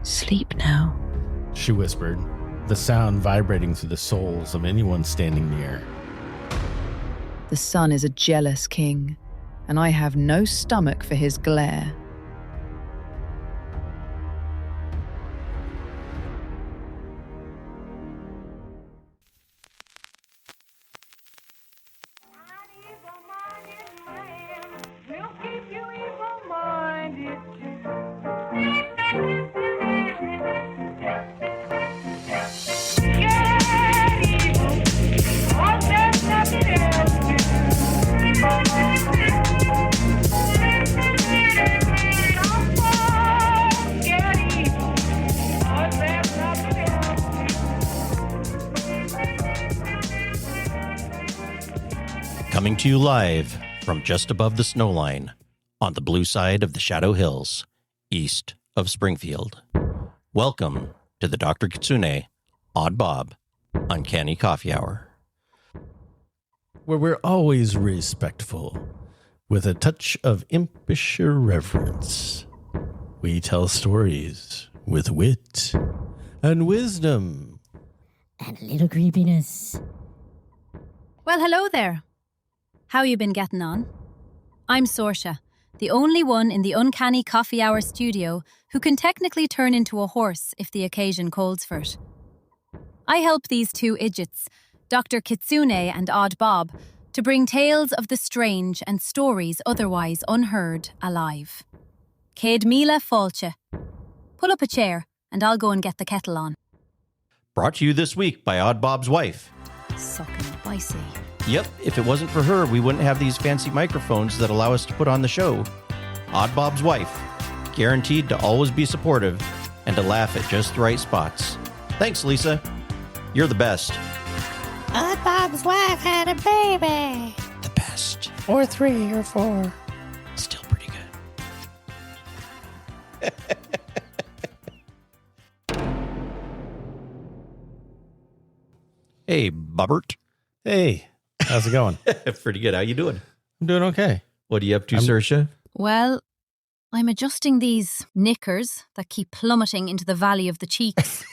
Sleep now, she whispered, the sound vibrating through the souls of anyone standing near. The sun is a jealous king, and I have no stomach for his glare. Coming to you live from just above the snow line on the blue side of the Shadow Hills, east of Springfield. Welcome to the Dr. Kitsune, Odd Bob, Uncanny Coffee Hour. Where we're always respectful, with a touch of impish irreverence. We tell stories with wit and wisdom. And a little creepiness. Well, hello there. How you been getting on? I'm Sorsha, the only one in the Uncanny Coffee Hour studio who can technically turn into a horse if the occasion calls for it. I help these two idiots, Dr. Kitsune and Odd Bob, to bring tales of the strange and stories otherwise unheard alive. Céad Míle Fáilte. Pull up a chair and I'll go and get the kettle on. Brought to you this week by Odd Bob's wife. Sucking spicy. Yep, if it wasn't for her, we wouldn't have these fancy microphones that allow us to put on the show. Odd Bob's wife, guaranteed to always be supportive and to laugh at just the right spots. Thanks, Lisa. You're the best. Odd Bob's wife had a baby. The best. Or 3 or 4. Still pretty good. Hey, Bobbert. Hey, how's it going? Pretty good. How you doing? I'm doing okay. What are you up to, Saoirse? Well, I'm adjusting these knickers that keep plummeting into the valley of the cheeks.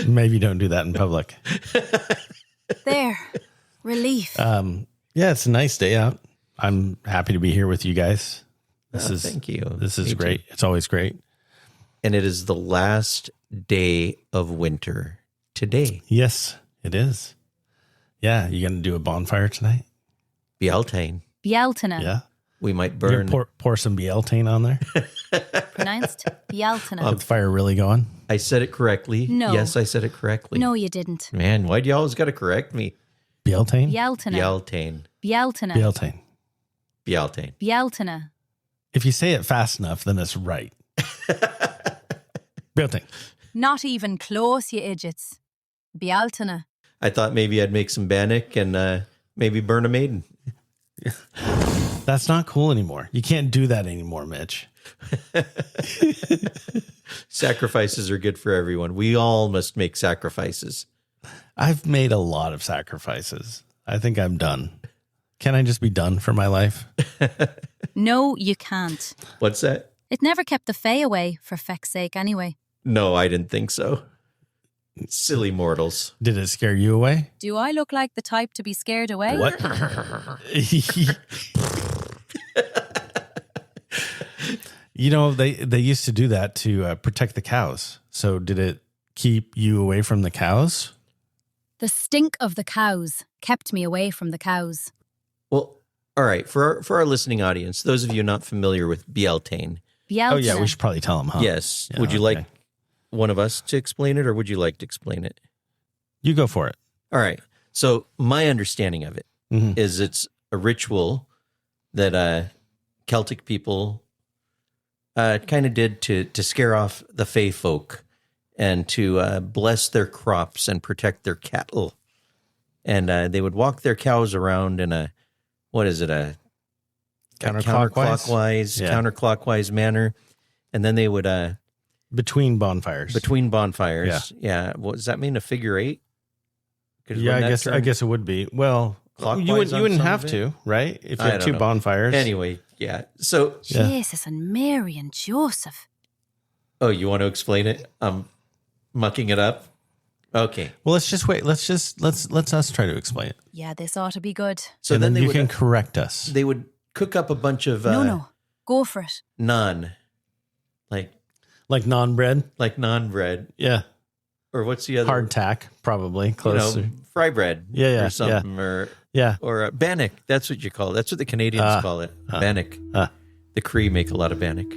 Maybe don't do that in public. There. Relief. Yeah, it's a nice day out. I'm happy to be here with you guys. Thank you. This is Me great. too. It's always great. And it is the last day of winter today. Yes, it is. Yeah, you going to do a bonfire tonight? Beltane. Beltane. Yeah. We might You burn. gonna pour some Beltane on there? Pronounced Beltane. Get the fire really going? I said it correctly. No. Yes, I said it correctly. No, you didn't. Man, why do you always got to correct me? Beltane? Beltane. Beltane. Beltane. Beltane. Beltane. Beltane. If you say it fast enough, then it's right. Beltane. Not even close, you idiots. Beltane. I thought maybe I'd make some bannock and maybe burn a maiden. That's not cool anymore. You can't do that anymore, Mitch. Sacrifices are good for everyone. We all must make sacrifices. I've made a lot of sacrifices. I think I'm done. Can I just be done for my life? No, you can't. What's that? It never kept the Fae away, for feck's sake, anyway. No, I didn't think so. Silly mortals. Did it scare you away? Do I look like the type to be scared away? What? You know, they used to do that to protect the cows. So did it keep you away from the cows? The stink of the cows kept me away from the cows. Well, all right. For our listening audience, those of you not familiar with Beltane. Beltane. Oh, yeah, we should probably tell them, huh? Yes. Yeah, Would you okay. like one of us to explain it, or would you like to explain it? You go for it. All right. So my understanding of it is it's a ritual that Celtic people kind of did to scare off the Fae folk and to bless their crops and protect their cattle. And they would walk their cows around in a, what is it, a counterclockwise manner. And then they would... Between bonfires. Yeah. What does that mean? A figure eight? Yeah, I guess it would be. Well, Clockwise you wouldn't on have some of to, right? If you I had don't two know. bonfires. Anyway, yeah. So Yeah. Jesus and Mary and Joseph. Oh, you want to explain it? I'm mucking it up. Okay. Well, let's just wait. Let's us try to explain it. Yeah, this ought to be good. So And then then you would, can correct us. they would cook up a bunch of No. Go for it. naan, like Like bread. naan bread, Yeah. or what's the other Hardtack, probably closer. fry bread, Yeah, or something, yeah. or bannock. That's what you call it. That's what the Canadians call it, bannock. The Cree make a lot of bannock.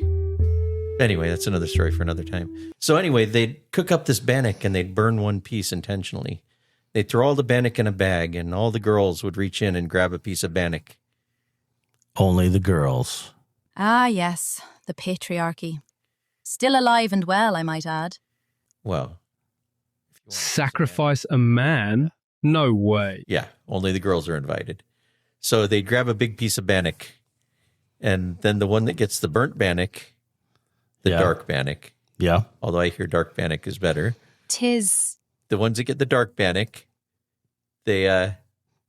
Anyway, that's another story for another time. So anyway, they'd cook up this bannock and they'd burn one piece intentionally. They'd throw all the bannock in a bag, and all the girls would reach in and grab a piece of bannock. Only the girls. Ah, yes, the patriarchy. Still alive and well, I might add. Well, Sacrifice a man? No way. yeah, only the girls are invited. So they'd grab a big piece of bannock, and then the one that gets the burnt bannock, the Yeah. dark bannock, Yeah. although I hear dark bannock is better. 'Tis. The ones that get the dark bannock, they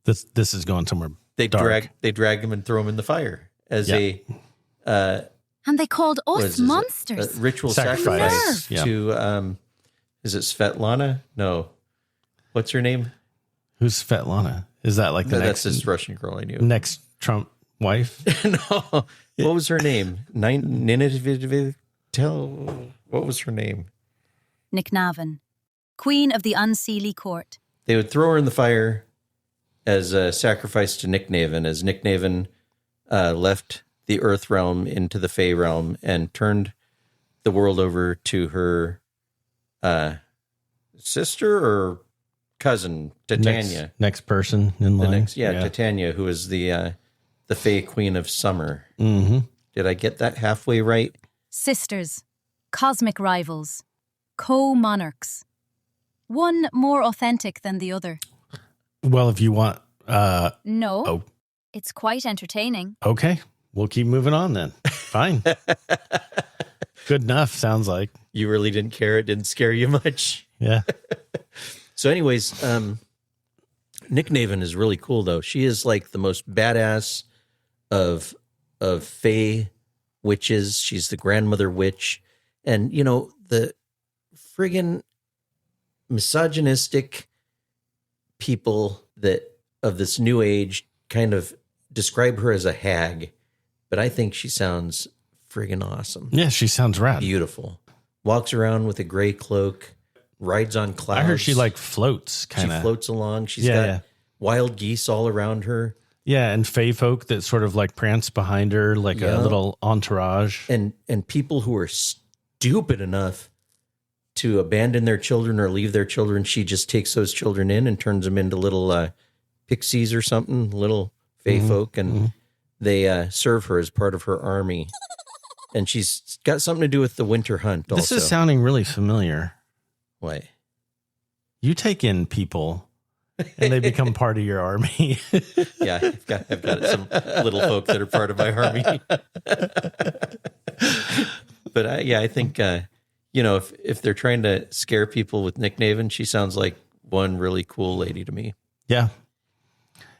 This is going somewhere. Dark. drag them and throw them in the fire as Yeah. And they called what us is it? monsters. A ritual Sacrifice. sacrifice Yeah. to is it Svetlana? No, what's her name? Who's Svetlana? Is that like the No, next that's this Russian girl I knew. next Trump wife? No, what was her name? What was her name? Nicknevin, Queen of the Unseelie Court. They would throw her in the fire as a sacrifice to Nicknevin, as Nicknevin left the Earth realm into the Fey realm and turned the world over to her sister or cousin, Titania. Next person in line. Titania, who is the Fey Queen of Summer. Mm-hmm. Did I get that halfway right? Sisters, cosmic rivals, co-monarchs. One more authentic than the other. Well, if you want, No, oh. It's quite entertaining. Okay, we'll keep moving on then. Fine. Good enough, sounds like. You really didn't care. It didn't scare you much. Yeah. So anyways, Nicknevin is really cool though. She is like the most badass of Fey witches. She's the grandmother witch. And you know, the friggin' misogynistic people that of this new age kind of describe her as a hag, but I think she sounds friggin' awesome. Yeah, she sounds rad. Beautiful. Walks around with a gray cloak, rides on clouds. I heard she like floats kind of. She floats along. She's got wild geese all around her. Yeah, and fae folk that sort of like prance behind her like a little entourage. And people who are stupid enough to abandon their children or leave their children, she just takes those children in and turns them into little pixies or something, little fae folk, and they serve her as part of her army. And she's got something to do with the winter hunt also. This is sounding really familiar. What? You take in people and they become part of your army. Yeah, I've got some little folk that are part of my army. But I think, if they're trying to scare people with Nicknevin, she sounds like one really cool lady to me. Yeah.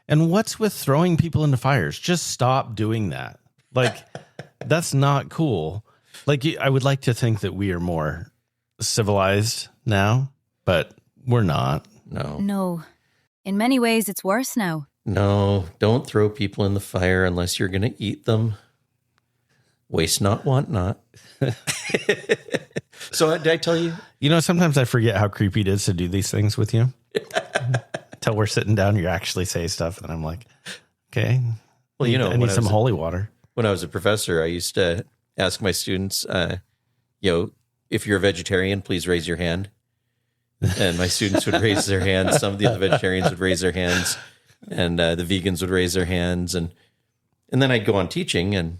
And what's with throwing people into fires? Just stop doing that. Like, that's not cool. Like, I would like to think that we are more civilized now, but we're not. No. In many ways, it's worse now. No, don't throw people in the fire unless you're going to eat them. Waste not, want not. So did I tell you? You know, sometimes I forget how creepy it is to do these things with you. Till we're sitting down, you actually say stuff, and I'm like, okay. Well, I need some holy water. When I was a professor, I used to ask my students, if you're a vegetarian, please raise your hand. And my students would raise their hands. Some of the other vegetarians would raise their hands, and the vegans would raise their hands. And then I'd go on teaching, and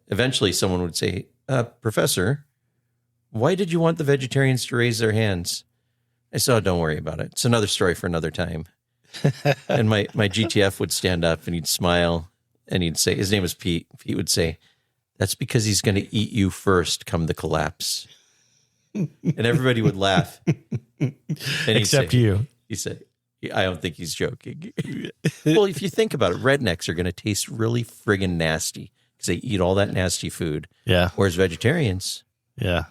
eventually someone would say, Professor, why did you want the vegetarians to raise their hands? I said, don't worry about it. It's another story for another time. And my GTF would stand up and he'd smile and he'd say, his name was Pete. Pete would say, that's because he's going to eat you first come the collapse. And everybody would laugh. And Except you. He said, I don't think he's joking. Well, if you think about it, rednecks are going to taste really friggin' nasty because they eat all that nasty food. Yeah. Whereas vegetarians, Yeah.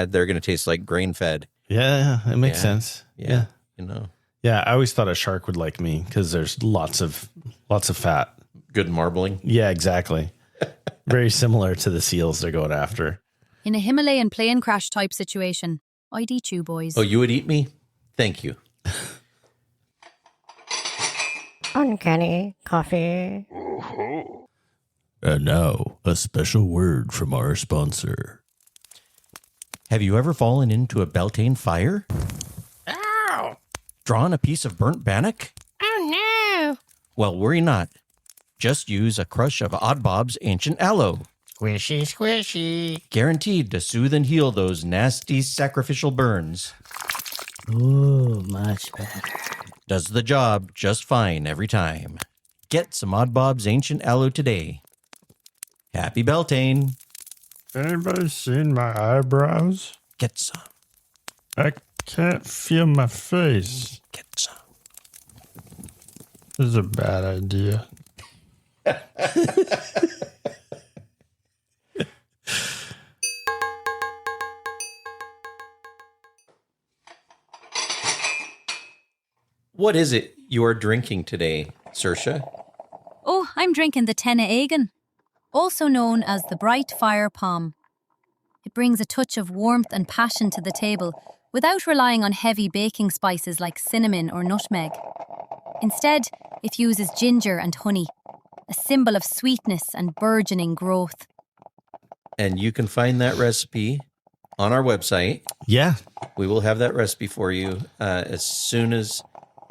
They're going to taste like grain fed. Yeah, it makes sense. Yeah. You know, Yeah, I always thought a shark would like me because there's lots of fat. good marbling. Yeah, exactly. Very similar to the seals they're going after. In a Himalayan plane crash type situation, I'd eat you boys. Oh, you would eat me? Thank you. Uncanny coffee. And now, a special word from our sponsor. Have you ever fallen into a Beltane fire? Ow! Drawn a piece of burnt bannock? Oh no! Well, worry not. Just use a crush of Odd Bob's ancient aloe. Squishy, squishy. Guaranteed to soothe and heal those nasty sacrificial burns. Ooh, much better. Does the job just fine every time. Get some Odd Bob's ancient aloe today. Happy Beltane. Anybody seen my eyebrows? Get some. I can't feel my face. Get some. This is a bad idea. What is it you are drinking today, Saoirse? Oh, I'm drinking the Tena Aigen, also known as the Bright Fire Palm. It brings a touch of warmth and passion to the table without relying on heavy baking spices like cinnamon or nutmeg. Instead, it uses ginger and honey, a symbol of sweetness and burgeoning growth. And you can find that recipe on our website. Yeah, We will have that recipe for you as soon as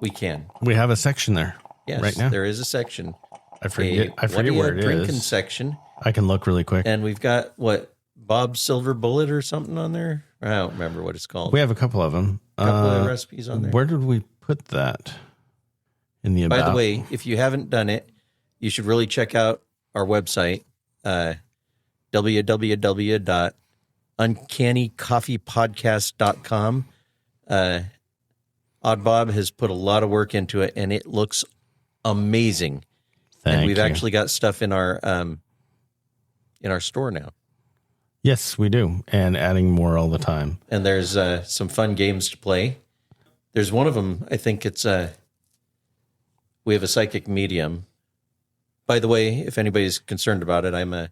we can. we have a section there Yes, right now. there is a section. I forget What are you where it drinking is. section. I can look really quick. And we've got, Bob's Silver Bullet or something on there? I don't remember what it's called. We have a couple of them. a couple of recipes on there. Where did we put that? In the about? By the way, if you haven't done it, you should really check out our website, www.uncannycoffeepodcast.com. Odd Bob has put a lot of work into it, and it looks amazing. And we've actually got stuff in our store now. Yes, we do. And adding more all the time. And there's some fun games to play. There's one of them, I think it's we have a psychic medium. By the way, if anybody's concerned about it, I'm a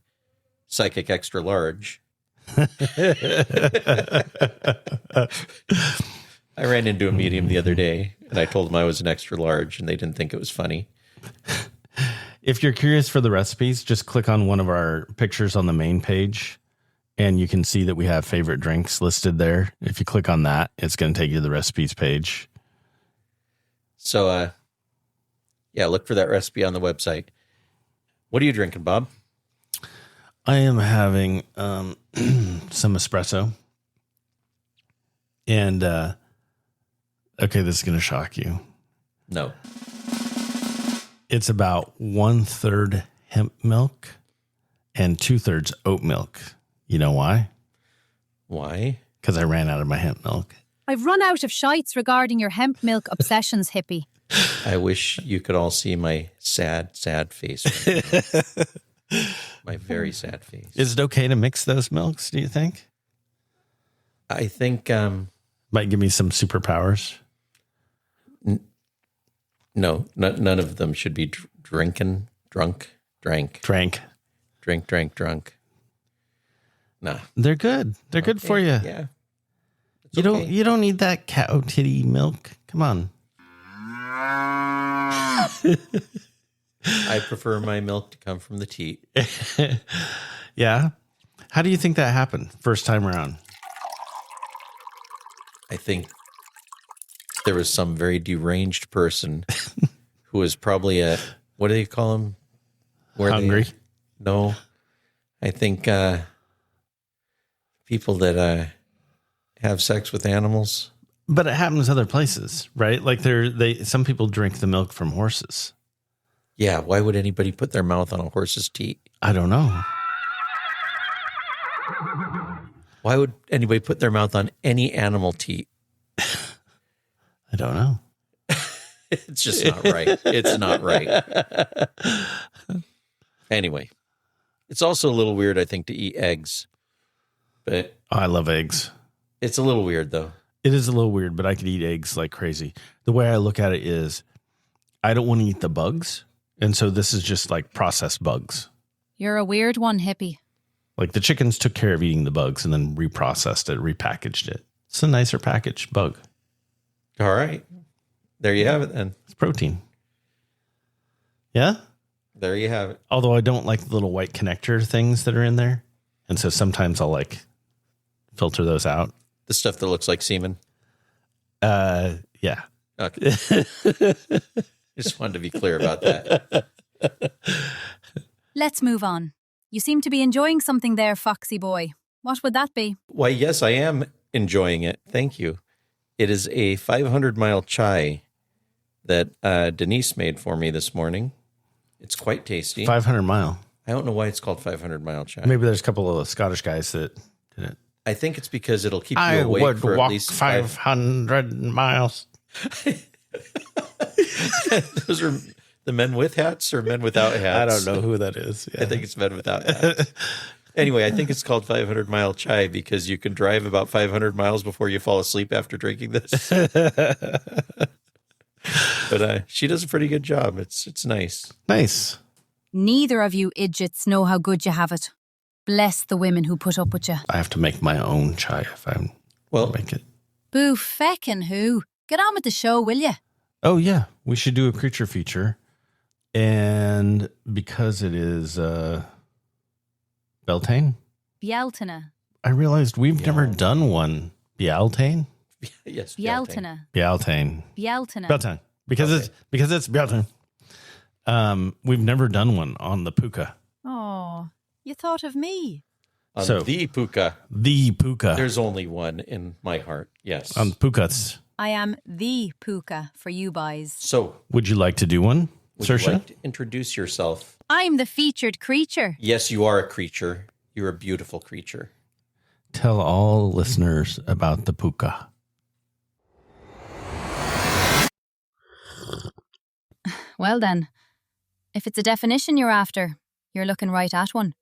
psychic extra large. I ran into a medium the other day, and I told them I was an extra large, and they didn't think it was funny. If you're curious for the recipes, just click on one of our pictures on the main page, and you can see that we have favorite drinks listed there. If you click on that, it's going to take you to the recipes page. So, look for that recipe on the website. What are you drinking, Bob? I am having some espresso. And, okay, this is going to shock you. No. It's about 1/3 hemp milk and 2/3 oat milk. You know why? Why? Because I ran out of my hemp milk. I've run out of shites regarding your hemp milk obsessions, hippie. I wish you could all see my sad, sad face right now. My very sad face. Is it okay to mix those milks, do you think? I think... Might give me some superpowers. No, none of them should be drunk. Nah. They're good. They're good for you. Yeah. You don't need that cow titty milk. Come on. I prefer my milk to come from the teat. Yeah. How do you think that happened first time around? I think there was some very deranged person who was probably what do they call them? Hungry? No. I think people that have sex with animals. But it happens other places, right? Like some people drink the milk from horses. Yeah, why would anybody put their mouth on a horse's teat? I don't know. Why would anybody put their mouth on any animal teat? I don't know. It's just not right. It's not right. Anyway, it's also a little weird, I think, to eat eggs. But I love eggs. it's a little weird, though. It is a little weird, but I could eat eggs like crazy. The way I look at it is I don't want to eat the bugs. And so this is just like processed bugs. You're a weird one, hippie. Like the chickens took care of eating the bugs and then reprocessed it, repackaged it. It's a nicer packaged bug. All right. There you have it then. It's protein. Yeah? There you have it. Although I don't like the little white connector things that are in there. And so sometimes I'll like filter those out. The stuff that looks like semen. Yeah. Okay. Just wanted to be clear about that. Let's move on. You seem to be enjoying something there, Foxy boy. What would that be? Why, yes, I am enjoying it. Thank you. It is a 500-mile chai that Denise made for me this morning. It's quite tasty. 500 mile. I don't know why it's called 500-mile chai. Maybe there's a couple of Scottish guys that did it. I think it's because it'll keep you awake for at least 500 miles. Those are the men with hats or men without hats? I don't know who that is. Yeah. I think it's men without hats. Anyway, I think it's called 500-mile chai because you can drive about 500 miles before you fall asleep after drinking this. But she does a pretty good job. It's nice. Nice. Neither of you idiots know how good you have it. Bless the women who put up with you. I have to make my own chai if I make it. Boo feckin' who? Get on with the show, will you? Oh, yeah. We should do a creature feature. And because it is Beltane, Beltane. I realized we've never done one. Beltane? Yes. Beltane. Beltane. Beltane. Beltane. Because it's Beltane. We've never done one on the puka. Oh, you thought of me. On So- the puka. The puka. There's only one in my heart. Yes. On pukas. I am the puka for you boys. So, Would you like to do one, would you Saoirse? like to introduce yourself? I'm the featured creature. Yes, you are a creature. You're a beautiful creature. Tell all listeners about the puka. Well then, if it's a definition you're after, you're looking right at one.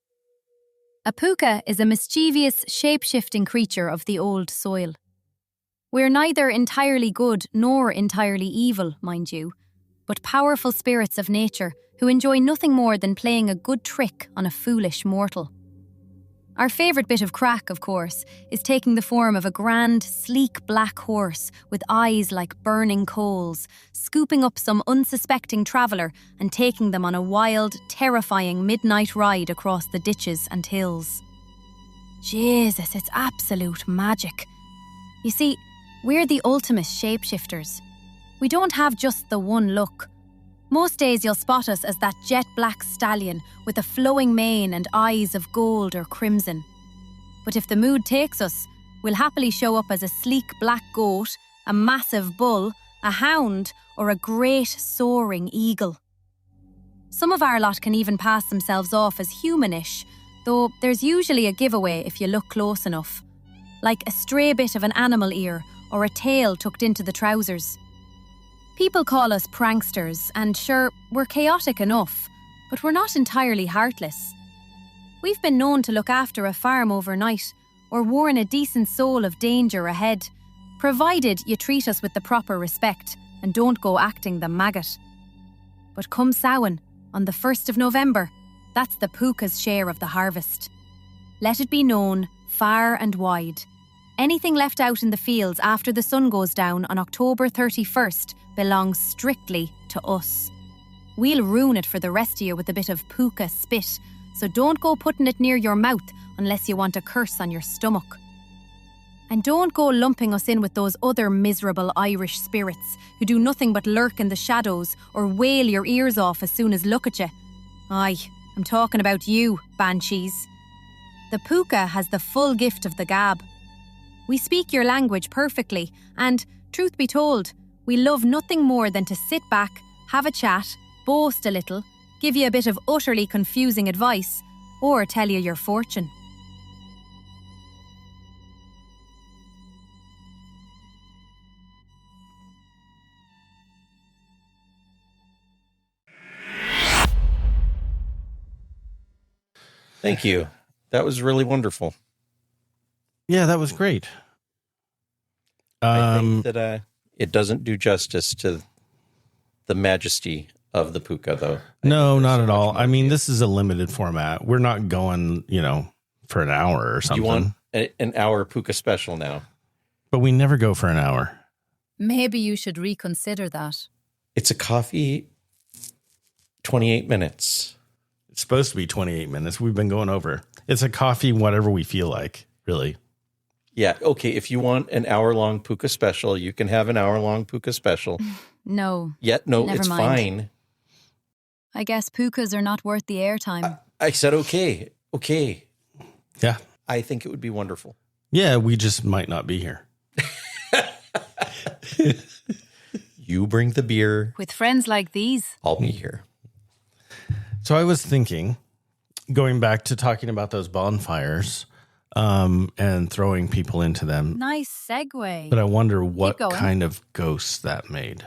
A puka is a mischievous, shape-shifting creature of the old soil. We're neither entirely good nor entirely evil, mind you, but powerful spirits of nature who enjoy nothing more than playing a good trick on a foolish mortal. Our favourite bit of crack, of course, is taking the form of a grand, sleek black horse with eyes like burning coals, scooping up some unsuspecting traveller and taking them on a wild, terrifying midnight ride across the ditches and hills. Jesus, it's absolute magic. You see, we're the ultimate shapeshifters. We don't have just the one look. Most days you'll spot us as that jet black stallion with a flowing mane and eyes of gold or crimson. But if the mood takes us, we'll happily show up as a sleek black goat, a massive bull, a hound, or a great soaring eagle. Some of our lot can even pass themselves off as humanish, though there's usually a giveaway if you look close enough, like a stray bit of an animal ear or a tail tucked into the trousers. People call us pranksters, and sure, we're chaotic enough, but we're not entirely heartless. We've been known to look after a farm overnight, or warn a decent soul of danger ahead, provided you treat us with the proper respect and don't go acting the maggot. But come Samhain, on the 1st of November, that's the puka's share of the harvest. Let it be known, far and wide, anything left out in the fields after the sun goes down on October 31st belongs strictly to us. We'll ruin it for the rest of you with a bit of puka spit, so don't go putting it near your mouth unless you want a curse on your stomach. And don't go lumping us in with those other miserable Irish spirits who do nothing but lurk in the shadows or wail your ears off as soon as look at you. Aye, I'm talking about you, banshees. The puka has the full gift of the gab. We speak your language perfectly, and, truth be told, we love nothing more than to sit back, have a chat, boast a little, give you a bit of utterly confusing advice, or tell you your fortune. Thank you. That was really wonderful. Yeah, that was great. I think that it doesn't do justice to the majesty of the puka, though. No, not at all. I mean, this is a limited format. We're not going, for an hour or something. You want an hour puka special now? But we never go for an hour. Maybe you should reconsider that. It's a coffee, 28 minutes. It's supposed to be 28 minutes. We've been going over. It's a coffee, whatever we feel like, really. Yeah. Okay. If you want an hour-long puka special, you can have an hour-long puka special. No. No, never it's mind. fine. I guess pukas are not worth the airtime. I said, okay. Okay. Yeah. I think it would be wonderful. Yeah, we just might not be here. You bring the beer. With friends like these. I'll be here. So I was thinking, going back to talking about those bonfires and throwing people into them. Nice segue. But I wonder Keep what going. kind of ghosts that made.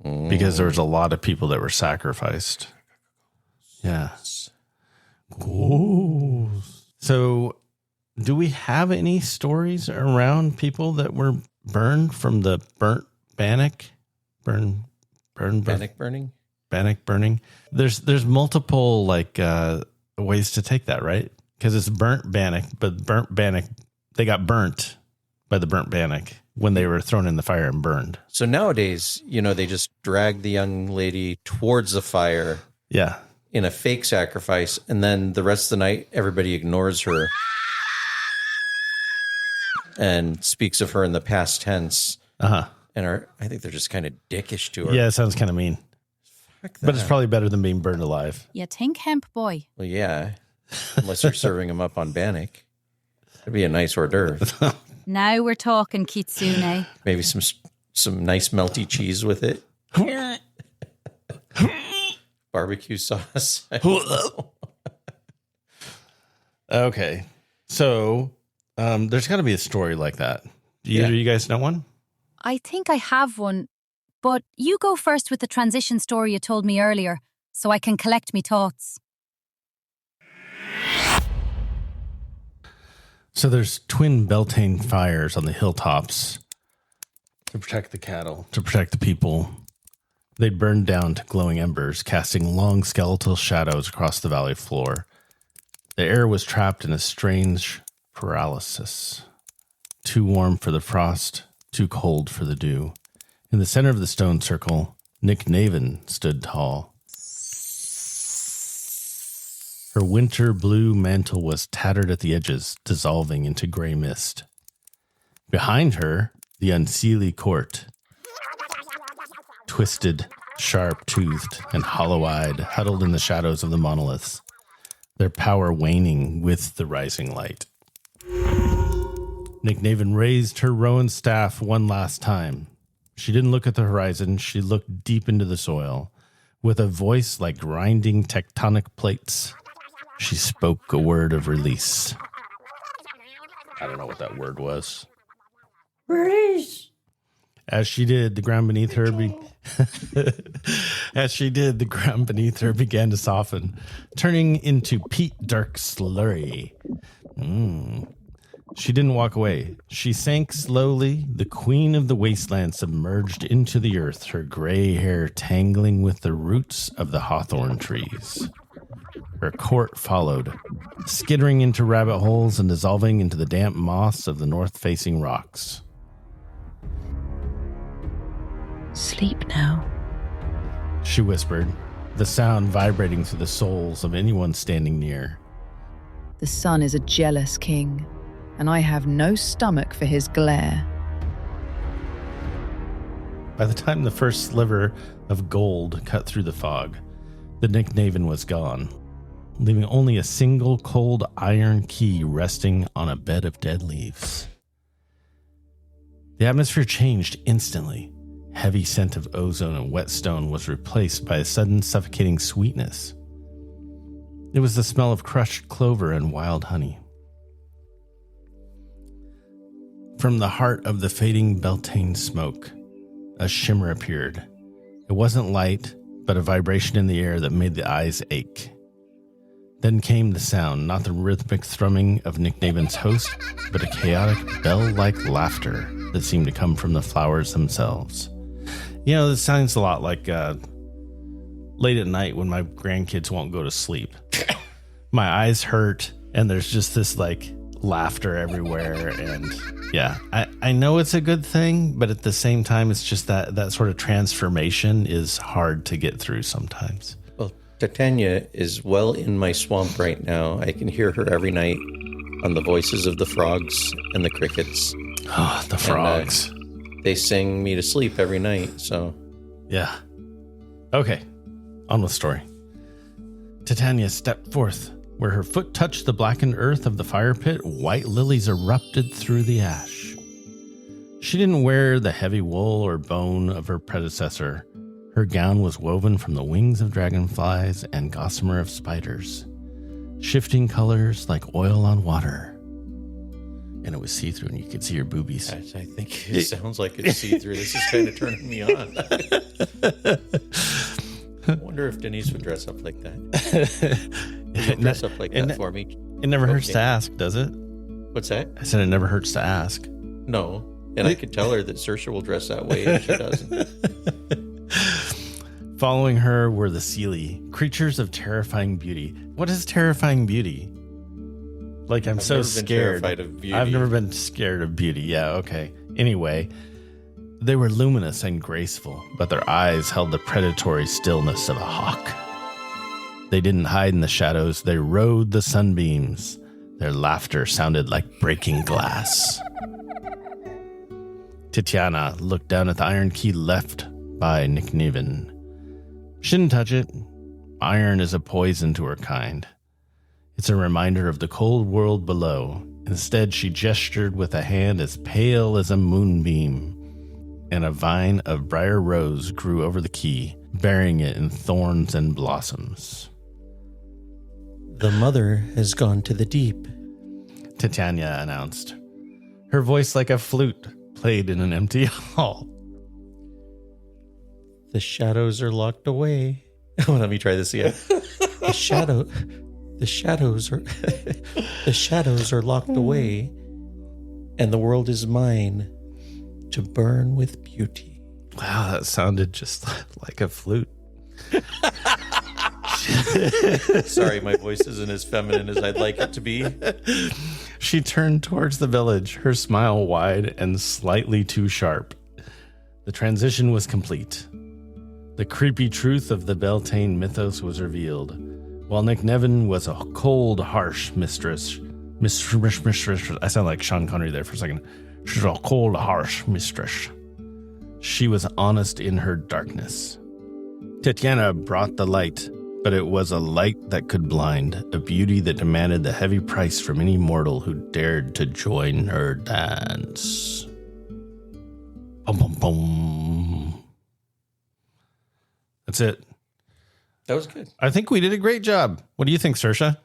Because there was a lot of people that were sacrificed. Yeah. Ghosts. So do we have any stories around people that were burned from the burnt bannock? Bannock burning? Bannock burning. There's multiple ways to take that, right? Because it's burnt bannock, but burnt bannock, they got burnt by the burnt bannock when they were thrown in the fire and burned. So nowadays, they just drag the young lady towards the fire. Yeah. In a fake sacrifice, and then the rest of the night, everybody ignores her and speaks of her in the past tense. Uh-huh. And I think they're just kind of dickish to her. Yeah, it sounds kind of mean. Fuck But it's that. probably better than being burned alive. You think, hemp boy? Well, yeah. Unless you're serving them up on bannock. That'd be a nice hors d'oeuvre. Now we're talking, Kitsune. Maybe some nice melty cheese with it. Barbecue sauce. Okay. So there's got to be a story like that. Do either of you guys know one? I think I have one, but you go first with the transition story you told me earlier, so I can collect me thoughts. So there's twin Beltane fires on the hilltops to protect the cattle, to protect the people. They'd burned down to glowing embers, casting long skeletal shadows across the valley floor. The air was trapped in a strange paralysis. Too warm for the frost, too cold for the dew. In the center of the stone circle, Nicknevin stood tall. Her winter blue mantle was tattered at the edges, dissolving into gray mist. Behind her, the Unseelie Court, twisted, sharp-toothed, and hollow-eyed, huddled in the shadows of the monoliths, their power waning with the rising light. Nicknevin raised her rowan staff one last time. She didn't look at the horizon. She looked deep into the soil. With a voice like grinding tectonic plates, she spoke a word of release. I don't know what that word was. Release. As she did, the ground beneath her began to soften, turning into peat dark slurry. She didn't walk away. She sank slowly. The queen of the wasteland submerged into the earth, her gray hair tangling with the roots of the hawthorn trees. Her court followed, skittering into rabbit holes and dissolving into the damp moss of the north-facing rocks. Sleep now. She whispered, the sound vibrating through the souls of anyone standing near. The sun is a jealous king, and I have no stomach for his glare. By the time the first sliver of gold cut through the fog, the Nicknevin was gone, leaving only a single cold iron key resting on a bed of dead leaves. The atmosphere changed instantly. Heavy scent of ozone and wet stone was replaced by a sudden suffocating sweetness. It was the smell of crushed clover and wild honey. From the heart of the fading Beltane smoke, a shimmer appeared. It wasn't light, but a vibration in the air that made the eyes ache. Then came the sound, not the rhythmic thrumming of Nicknevin's host, but a chaotic bell-like laughter that seemed to come from the flowers themselves. You know, this sounds a lot like late at night when my grandkids won't go to sleep. My eyes hurt, and there's just this like laughter everywhere. And yeah, I know it's a good thing, but at the same time, it's just that sort of transformation is hard to get through sometimes. Well, Titania is well in my swamp right now. I can hear her every night on the voices of the frogs and the crickets. Oh, the frogs. And, they sing me to sleep every night, so. Yeah. Okay, on with the story. Titania stepped forth. Where her foot touched the blackened earth of the fire pit, white lilies erupted through the ash. She didn't wear the heavy wool or bone of her predecessor. Her gown was woven from the wings of dragonflies and gossamer of spiders, shifting colors like oil on water. And it was see-through, and you could see her boobies. I think it sounds like it's see-through. This is kind of turning me on. I wonder if Denise would dress up like that. Dress up like that for me. It never hurts to ask, does it? What's that? I said it never hurts to ask. No. And I could tell her that Saoirse will dress that way and she doesn't. Following her were the Unseelie, creatures of terrifying beauty. What is terrifying beauty? Like, I'm so scared. Terrified of beauty. I've never been scared of beauty. Yeah, okay. Anyway, they were luminous and graceful, but their eyes held the predatory stillness of a hawk. They didn't hide in the shadows. They rode the sunbeams. Their laughter sounded like breaking glass. Titania looked down at the iron key left by Nicknevin. She didn't touch it. Iron is a poison to her kind. It's a reminder of the cold world below. Instead, she gestured with a hand as pale as a moonbeam, and a vine of briar rose grew over the key, burying it in thorns and blossoms. The mother has gone to the deep, Titania announced. Her voice, like a flute, played in an empty hall. The shadows are locked away. Let me try this again. The shadows are locked away, and the world is mine to burn with beauty. Wow, that sounded just like a flute. Sorry, my voice isn't as feminine as I'd like it to be. She turned towards the village, her smile wide and slightly too sharp. The transition was complete. The creepy truth of the Beltane mythos was revealed. While Nicknevin was a cold, harsh mistress. I sound like Sean Connery there for a second. She's a cold, harsh mistress. She was honest in her darkness. Titania brought the light, but it was a light that could blind, a beauty that demanded the heavy price from any mortal who dared to join her dance. Boom, boom, boom. That's it. That was good. I think we did a great job. What do you think, Saoirse?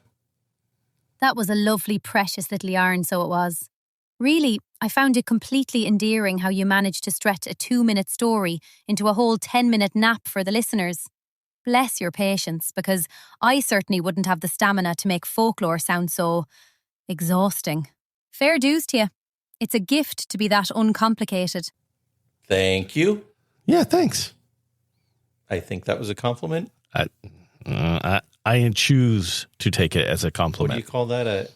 That was a lovely, precious little yarn, so it was. Really, I found it completely endearing how you managed to stretch a 2-minute story into a whole 10-minute nap for the listeners. Bless your patience, because I certainly wouldn't have the stamina to make folklore sound so exhausting. Fair dues to you. It's a gift to be that uncomplicated. Thank you. Yeah, thanks. I think that was a compliment. I choose to take it as a compliment. What do you call that?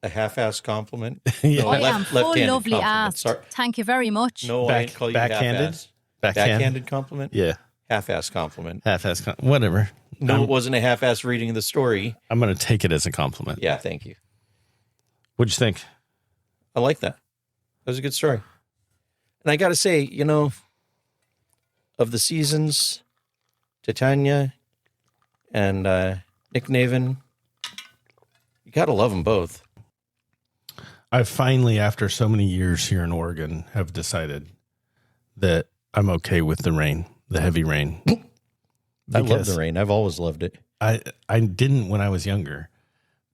A half-ass compliment? Yeah. No, I am full left-handed lovely compliment. ass. Sorry. Thank you very much. No, I didn't call you backhanded? half-ass. Backhanded compliment? Yeah. Half-ass compliment. Half-ass, whatever. No, it wasn't a half-ass reading of the story. I'm going to take it as a compliment. Yeah, thank you. What'd you think? I like that. That was a good story. And I got to say, you know, of the seasons, Titania and Nicknevin, you got to love them both. I finally, after so many years here in Oregon, have decided that I'm okay with the rain, the heavy rain. I love the rain. I've always loved it. I didn't when I was younger,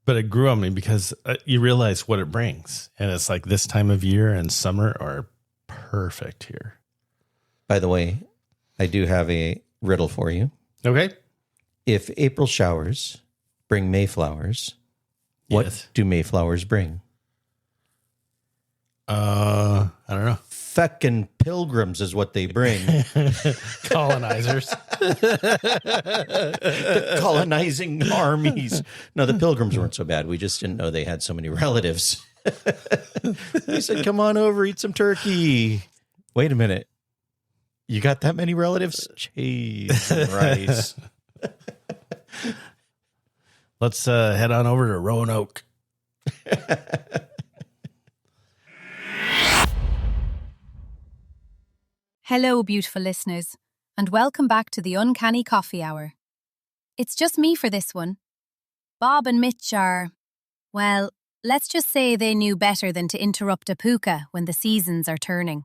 but it grew on me because you realize what it brings. And it's like this time of year and summer are perfect here. By the way, I do have a riddle for you. Okay. If April showers bring mayflowers. What Yes. do mayflowers bring? I don't know. Feckin' pilgrims is what they bring. Colonizers. The colonizing armies. No, the pilgrims weren't so bad. We just didn't know they had so many relatives. They said, come on over, eat some turkey. Wait a minute. You got that many relatives? Cheese and rice. Let's head on over to Roanoke. Hello, beautiful listeners, and welcome back to the Uncanny Coffee Hour. It's just me for this one. Bob and Mitch are, well, let's just say they knew better than to interrupt a puka when the seasons are turning.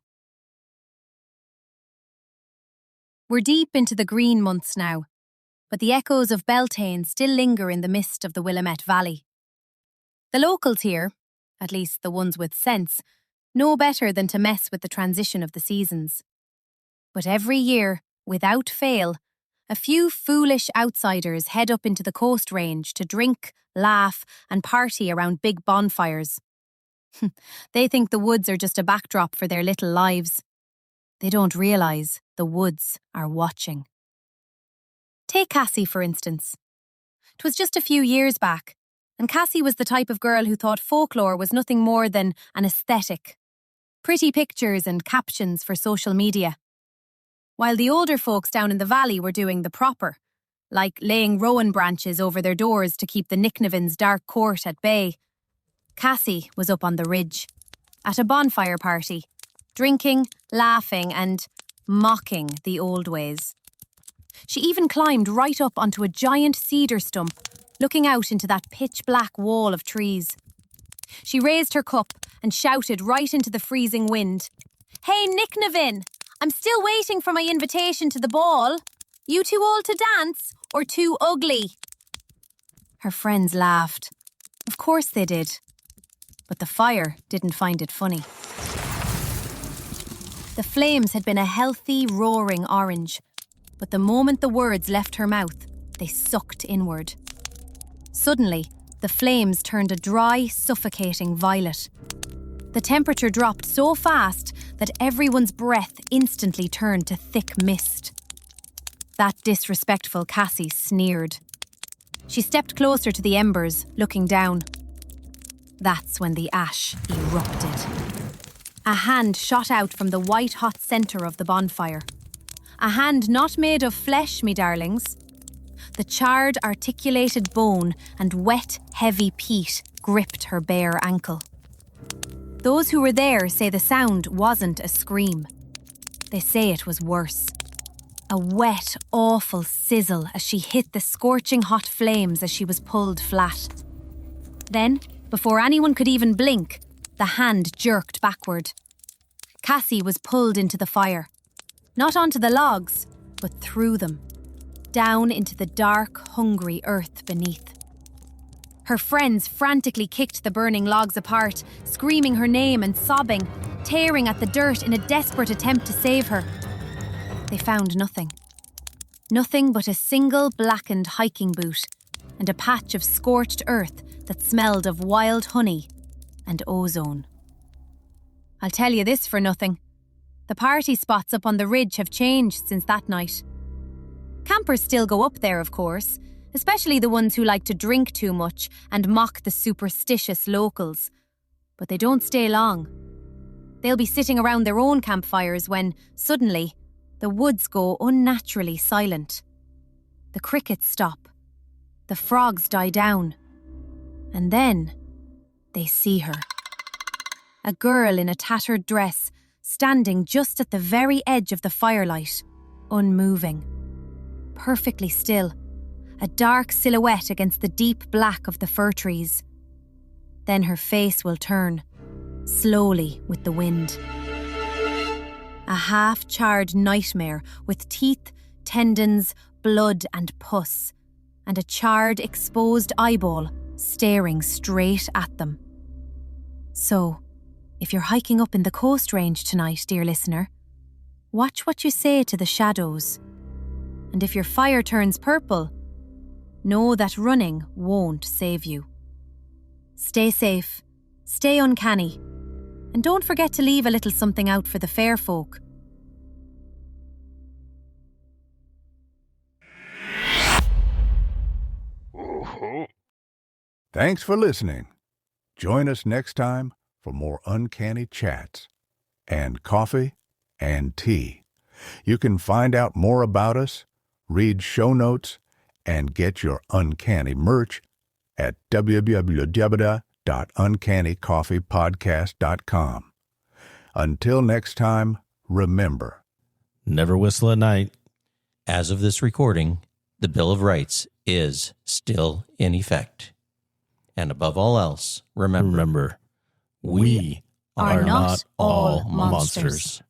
We're deep into the green months now, but the echoes of Beltane still linger in the mist of the Willamette Valley. The locals here, at least the ones with sense, know better than to mess with the transition of the seasons. But every year, without fail, a few foolish outsiders head up into the coast range to drink, laugh, and party around big bonfires. They think the woods are just a backdrop for their little lives. They don't realise the woods are watching. Take Cassie, for instance. 'Twas just a few years back, and Cassie was the type of girl who thought folklore was nothing more than an aesthetic. Pretty pictures and captions for social media. While the older folks down in the valley were doing the proper, like laying rowan branches over their doors to keep the Nicknevin's dark court at bay, Cassie was up on the ridge, at a bonfire party, drinking, laughing and mocking the old ways. She even climbed right up onto a giant cedar stump, looking out into that pitch-black wall of trees. She raised her cup and shouted right into the freezing wind, "Hey, Nicknevin! I'm still waiting for my invitation to the ball. You too old to dance or too ugly?" Her friends laughed. Of course they did. But the fire didn't find it funny. The flames had been a healthy, roaring orange, but the moment the words left her mouth, they sucked inward. Suddenly, the flames turned a dry, suffocating violet. The temperature dropped so fast that everyone's breath instantly turned to thick mist. That disrespectful Cassie sneered. She stepped closer to the embers, looking down. That's when the ash erupted. A hand shot out from the white-hot centre of the bonfire. A hand not made of flesh, me darlings. The charred, articulated bone and wet, heavy peat gripped her bare ankle. Those who were there say the sound wasn't a scream. They say it was worse. A wet, awful sizzle as she hit the scorching hot flames as she was pulled flat. Then, before anyone could even blink, the hand jerked backward. Cassie was pulled into the fire. Not onto the logs, but through them. Down into the dark, hungry earth beneath. Her friends frantically kicked the burning logs apart, screaming her name and sobbing, tearing at the dirt in a desperate attempt to save her. They found nothing. Nothing but a single blackened hiking boot and a patch of scorched earth that smelled of wild honey and ozone. I'll tell you this for nothing. The party spots up on the ridge have changed since that night. Campers still go up there, of course, especially the ones who like to drink too much and mock the superstitious locals. But they don't stay long. They'll be sitting around their own campfires when, suddenly, the woods go unnaturally silent. The crickets stop. The frogs die down. And then, they see her. A girl in a tattered dress, standing just at the very edge of the firelight, unmoving. Perfectly still. A dark silhouette against the deep black of the fir trees. Then her face will turn, slowly with the wind. A half-charred nightmare with teeth, tendons, blood and pus, and a charred, exposed eyeball staring straight at them. So, if you're hiking up in the coast range tonight, dear listener, watch what you say to the shadows. And if your fire turns purple, know that running won't save you. Stay safe, stay uncanny, and don't forget to leave a little something out for the fair folk. Thanks for listening. Join us next time for more uncanny chats and coffee and tea. You can find out more about us, read show notes, and get your uncanny merch at www.uncannycoffeepodcast.com. Until next time, remember, never whistle at night. As of this recording, the Bill of Rights is still in effect. And above all else, remember, we are not all monsters.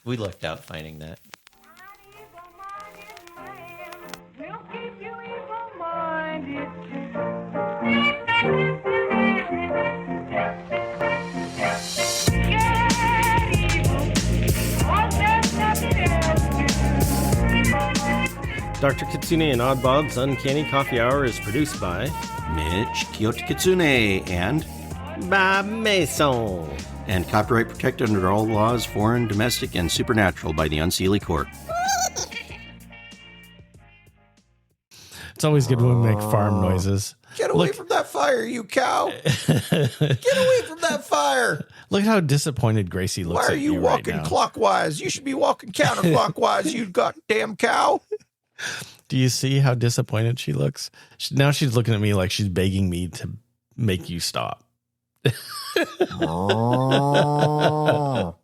We lucked out finding that. Dr. Kitsune and Oddbob's Uncanny Coffee Hour is produced by Mitch Kyoto Kitsune and Bob Mason. and copyright protected under all laws, foreign, domestic, and supernatural by the Unseelie Court. It's always good when we make farm noises. Get away from that fire, you cow! Get away from that fire! Look at how disappointed Gracie looks. Why are you walking right now. clockwise? You should be walking counterclockwise, you goddamn cow! Do you see how disappointed she looks? Now she's looking at me like she's begging me to make you stop. Oh.